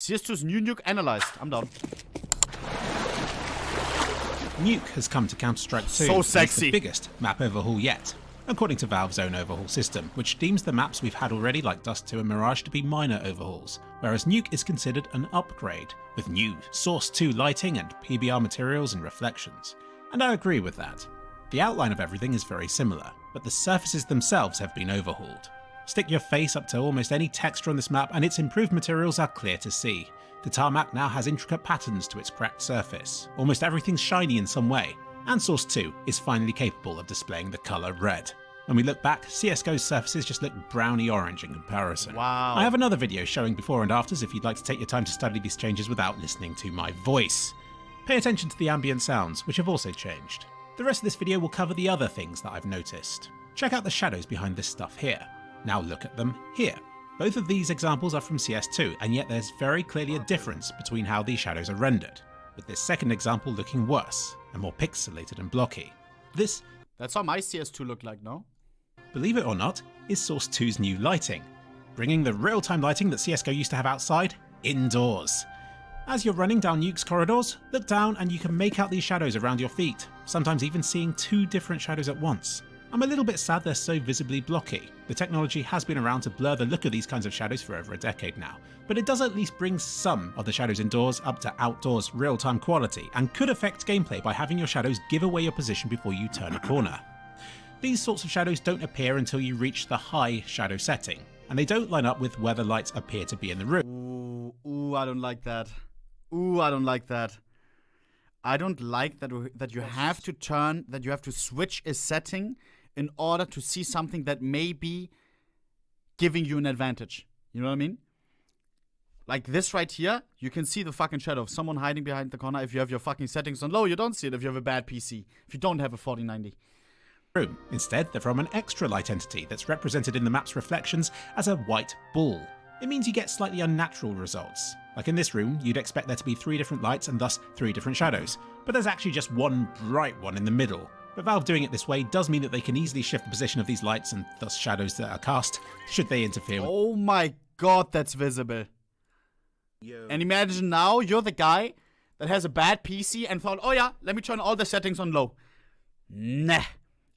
CS2's new Nuke Analysed. I'm down. Nuke has come to Counter-Strike 2 So sexy. the biggest map overhaul yet, according to Valve's own overhaul system, which deems the maps we've had already like Dust 2 and Mirage to be minor overhauls, whereas Nuke is considered an upgrade, with new Source 2 lighting and PBR materials and reflections. And I agree with that. The outline of everything is very similar, but the surfaces themselves have been overhauled. Stick your face up to almost any texture on this map and its improved materials are clear to see. The tarmac now has intricate patterns to its cracked surface, almost everything's shiny in some way, and Source 2 is finally capable of displaying the colour red. When we look back, CSGO's surfaces just look browny orange in comparison. Wow. I have another video showing before and afters if you'd like to take your time to study these changes without listening to my voice. Pay attention to the ambient sounds, which have also changed. The rest of this video will cover the other things that I've noticed. Check out the shadows behind this stuff here. Now look at them here. Both of these examples are from CS2, and yet there's very clearly a difference between how these shadows are rendered, with this second example looking worse and more pixelated and blocky. This, That's how my CS2 looked like, no? believe it or not, is Source 2's new lighting, bringing the real-time lighting that CSGO used to have outside indoors. As you're running down Nuke's corridors, look down and you can make out these shadows around your feet, sometimes even seeing two different shadows at once. I'm a little bit sad they're so visibly blocky. The technology has been around to blur the look of these kinds of shadows for over a decade now, but it does at least bring some of the shadows indoors up to outdoors real-time quality, and could affect gameplay by having your shadows give away your position before you turn a corner. These sorts of shadows don't appear until you reach the high shadow setting, and they don't line up with where the lights appear to be in the room. Ooh, I don't like that. Ooh, I don't like that. I don't like that you have to turn, that you have to switch a setting in order to see something that may be giving you an advantage. You know what I mean? Like this right here, you can see the fucking shadow of someone hiding behind the corner. If you have your fucking settings on low, you don't see it if you have a bad PC. If you don't have a 4090. Instead, they're from an extra light entity that's represented in the map's reflections as a white ball. It means you get slightly unnatural results. Like in this room, you'd expect there to be 3 different lights and thus 3 different shadows, but there's actually just one bright one in the middle. But Valve doing it this way does mean that they can easily shift the position of these lights and thus shadows that are cast, should they interfere with. Oh my god, that's visible. And imagine now you're the guy that has a bad PC and thought, oh yeah, let me turn all the settings on low. Nah.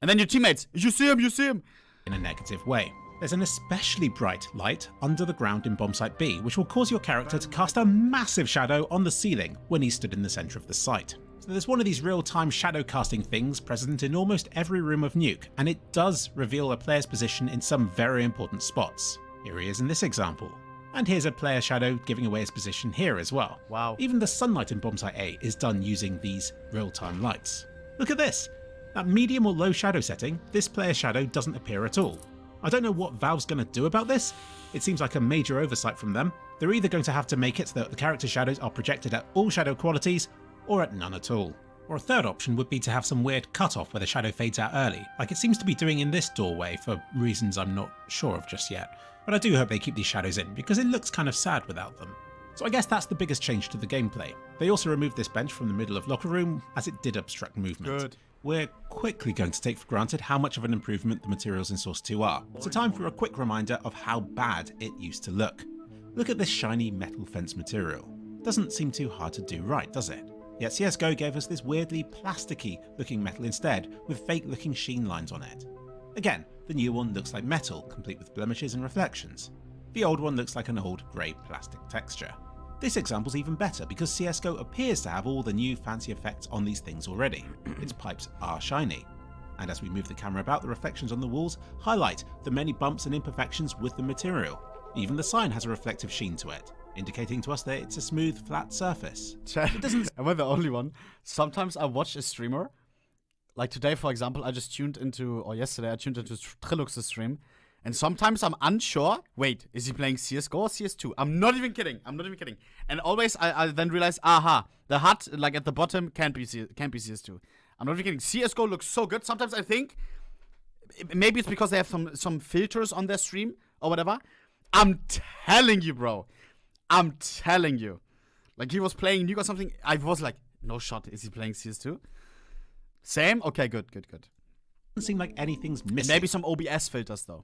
And then your teammates, you see him. In a negative way. There's an especially bright light under the ground in bombsite B, which will cause your character to cast a massive shadow on the ceiling when he's stood in the centre of the site. So there's one of these real-time shadow casting things present in almost every room of Nuke, and it does reveal a player's position in some very important spots. Here he is in this example. And here's a player shadow giving away his position here as well. Wow. Even the sunlight in bombsite A is done using these real-time lights. Look at this! At medium or low shadow setting, this player shadow doesn't appear at all. I don't know what Valve's going to do about this. It seems like a major oversight from them. They're either going to have to make it so that the character shadows are projected at all shadow qualities, or at none at all. Or a third option would be to have some weird cutoff where the shadow fades out early, like it seems to be doing in this doorway for reasons I'm not sure of just yet. But I do hope they keep these shadows in, because it looks kind of sad without them. So I guess that's the biggest change to the gameplay. They also removed this bench from the middle of locker room, as it did obstruct movement. Good. We're quickly going to take for granted how much of an improvement the materials in Source 2 are, so time for a quick reminder of how bad it used to look. Look at this shiny metal fence material. Doesn't seem too hard to do right, does it? Yet CSGO gave us this weirdly plasticky looking metal instead, with fake looking sheen lines on it. Again, the new one looks like metal, complete with blemishes and reflections. The old one looks like an old grey plastic texture. This example's even better because CSGO appears to have all the new fancy effects on these things already. Its pipes are shiny. And as we move the camera about, the reflections on the walls highlight the many bumps and imperfections with the material. Even the sign has a reflective sheen to it, indicating to us that it's a smooth, flat surface. Am I the only one? Sometimes I watch a streamer. Like today, for example, yesterday I tuned into Trilux's stream. And sometimes I'm unsure. Wait, is he playing CSGO or CS2? I'm not even kidding. And always I then realize, aha, the HUD like at the bottom can't be CS2. I'm not even kidding. CSGO looks so good. Sometimes I think maybe it's because they have some filters on their stream or whatever. I'm telling you, bro. Like he was playing Nuke or something. I was like, no shot. Is he playing CS2? Same? Okay, good. Doesn't seem like anything's missing. And maybe some OBS filters though.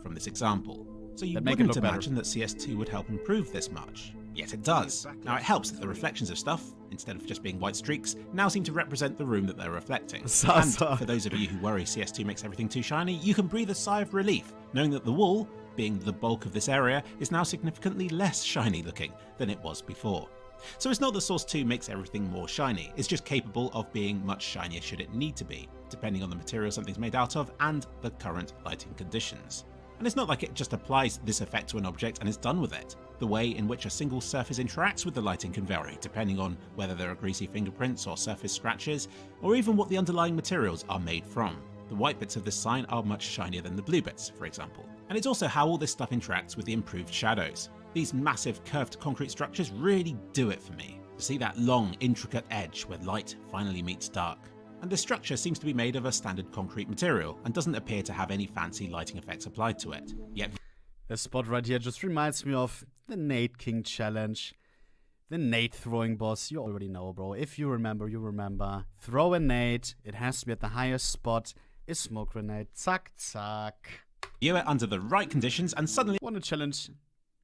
From this example. So you That make it wouldn't look better. imagine that CS2 would help improve this much. Yet it does. Now it helps that the reflections of stuff, instead of just being white streaks, now seem to represent the room that they're reflecting. And for those of you who worry CS2 makes everything too shiny, you can breathe a sigh of relief, knowing that the wall, being the bulk of this area, is now significantly less shiny looking than it was before. So it's not that Source 2 makes everything more shiny, it's just capable of being much shinier should it need to be, depending on the material something's made out of and the current lighting conditions. And it's not like it just applies this effect to an object and is done with it. The way in which a single surface interacts with the lighting can vary, depending on whether there are greasy fingerprints or surface scratches, or even what the underlying materials are made from. The white bits of this sign are much shinier than the blue bits, for example. And it's also how all this stuff interacts with the improved shadows. These massive curved concrete structures really do it for me. To see that long, intricate edge where light finally meets dark. And the structure seems to be made of a standard concrete material and doesn't appear to have any fancy lighting effects applied to it. Yet this spot right here just reminds me of the Nate King challenge. The Nate throwing boss, you already know, bro. If you remember, you remember. Throw a nade, it has to be at the highest spot. A smoke grenade, zack, zack. You are under the right conditions and suddenly want a challenge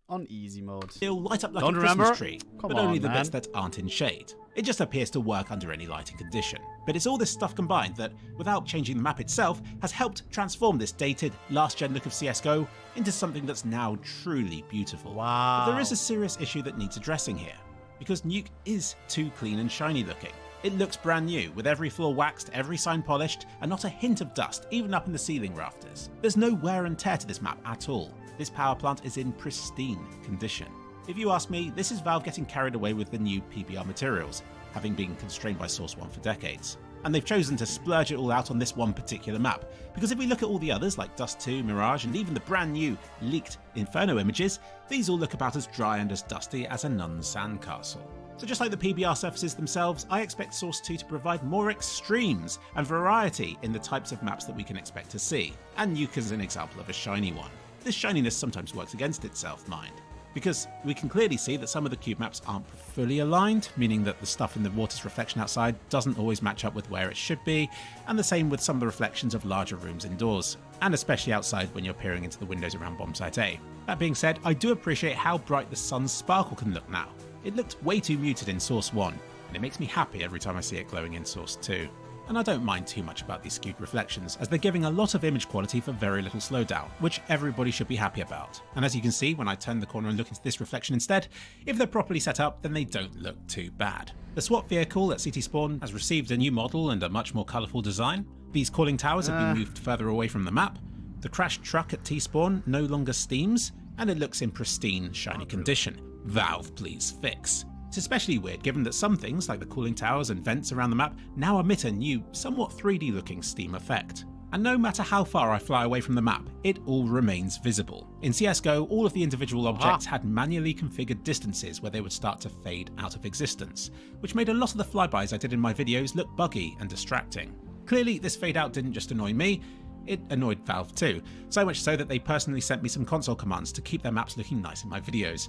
on easy mode. It'll light up like Don't a Christmas remember? tree, Come but on, only the man. bits that aren't in shade. It just appears to work under any lighting condition. But it's all this stuff combined that, without changing the map itself, has helped transform this dated, last-gen look of CSGO into something that's now truly beautiful. Wow. But there is a serious issue that needs addressing here, because Nuke is too clean and shiny looking. It looks brand new, with every floor waxed, every sign polished, and not a hint of dust, even up in the ceiling rafters. There's no wear and tear to this map at all. This power plant is in pristine condition. If you ask me, this is Valve getting carried away with the new PBR materials, having been constrained by Source 1 for decades. And they've chosen to splurge it all out on this one particular map, because if we look at all the others like Dust 2, Mirage, and even the brand new leaked Inferno images, these all look about as dry and as dusty as a nun's sandcastle. So just like the PBR surfaces themselves, I expect Source 2 to provide more extremes and variety in the types of maps that we can expect to see. And Nuke is an example of a shiny one. This shininess sometimes works against itself, mind. Because we can clearly see that some of the cube maps aren't fully aligned, meaning that the stuff in the water's reflection outside doesn't always match up with where it should be, and the same with some of the reflections of larger rooms indoors, and especially outside when you're peering into the windows around Bombsite A. That being said, I do appreciate how bright the sun's sparkle can look now. It looked way too muted in Source 1, and it makes me happy every time I see it glowing in Source 2. And I don't mind too much about these skewed reflections, as they're giving a lot of image quality for very little slowdown, which everybody should be happy about. And as you can see, when I turn the corner and look into this reflection instead, if they're properly set up, then they don't look too bad. The SWAT vehicle at CT Spawn has received a new model and a much more colourful design. These cooling towers have been moved further away from the map. The crashed truck at T-Spawn no longer steams, and it looks in pristine, shiny condition. Valve, please fix. It's especially weird given that some things, like the cooling towers and vents around the map, now emit a new, somewhat 3D looking steam effect. And no matter how far I fly away from the map, it all remains visible. In CSGO, all of the individual objects had manually configured distances where they would start to fade out of existence, which made a lot of the flybys I did in my videos look buggy and distracting. Clearly, this fade out didn't just annoy me, it annoyed Valve too, so much so that they personally sent me some console commands to keep their maps looking nice in my videos.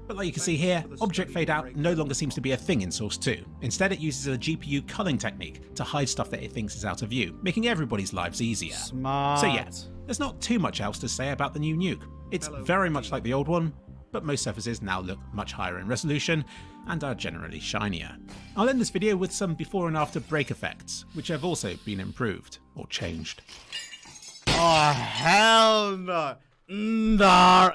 But like you can see here, object fade out no longer seems to be a thing in Source 2. Instead, it uses a GPU culling technique to hide stuff that it thinks is out of view, making everybody's lives easier. Smart. So yeah, there's not too much else to say about the new Nuke. It's very much like the old one, but most surfaces now look much higher in resolution and are generally shinier. I'll end this video with some before and after break effects, which have also been improved or changed. Oh, hell no. No.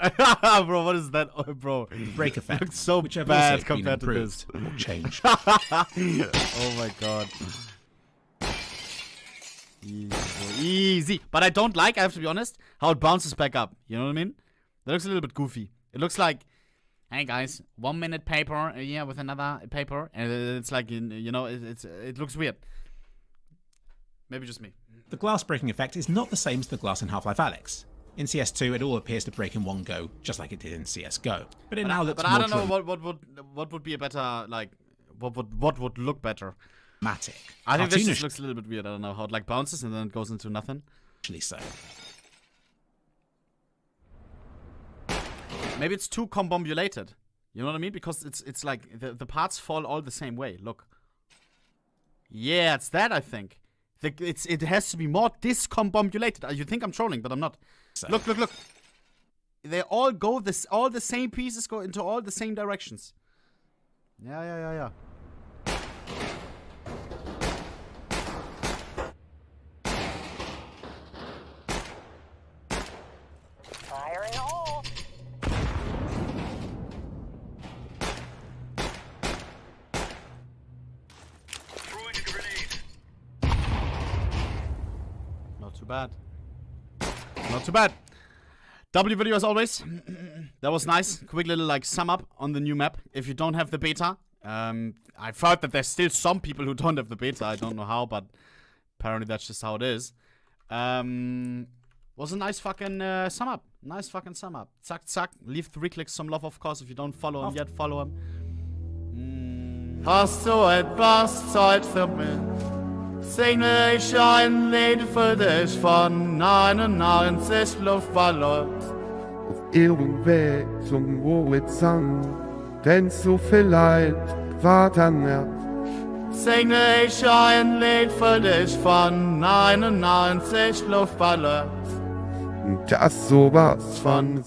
Bro, what is that? Oh, bro. Break effect. Looks so which have bad also been compared to improved this. or changed. Oh my god. Easy, bro. Easy. But I don't like, I have to be honest, how it bounces back up. You know what I mean? That looks a little bit goofy. It looks like, hey guys, 1 minute paper, yeah, with another paper, and it's like, you know, it looks weird. Maybe just me. The glass breaking effect is not the same as the glass in Half-Life Alyx. In CS2, it all appears to break in one go, just like it did in CSGO. But it now looks but more I don't know what would be a better, like, what would look better. dramatic. I think this just looks a little bit weird. I don't know how it like bounces and then it goes into nothing. Actually, so. Maybe it's too combobulated. You know what I mean? Because it's like the parts fall all the same way. Look. Yeah, it's that, I think. It has to be more discombobulated. You think I'm trolling, but I'm not. So. Look. they all go all the same pieces go into all the same directions. Yeah. Fire in the hole. Throwing a grenade. Not too bad. Not too bad. W video as always. That was nice. Quick little like sum up on the new map. If you don't have the beta, I've heard that there's still some people who don't have the beta. I don't know how, but apparently that's just how it is. Was a nice fucking sum up. Nice fucking sum up. Zack, zack. Leave 3 clicks some love, of course. If you don't follow him yet, follow him. Hast du etwas Zeit für mich? Singe ich ein Lied für dich von 99 Luftballons. Auf ihrem Weg zum Horizont, denn so viel Leid warten wird. Singe ich ein Lied für dich von 99 Luftballons. Das sowas von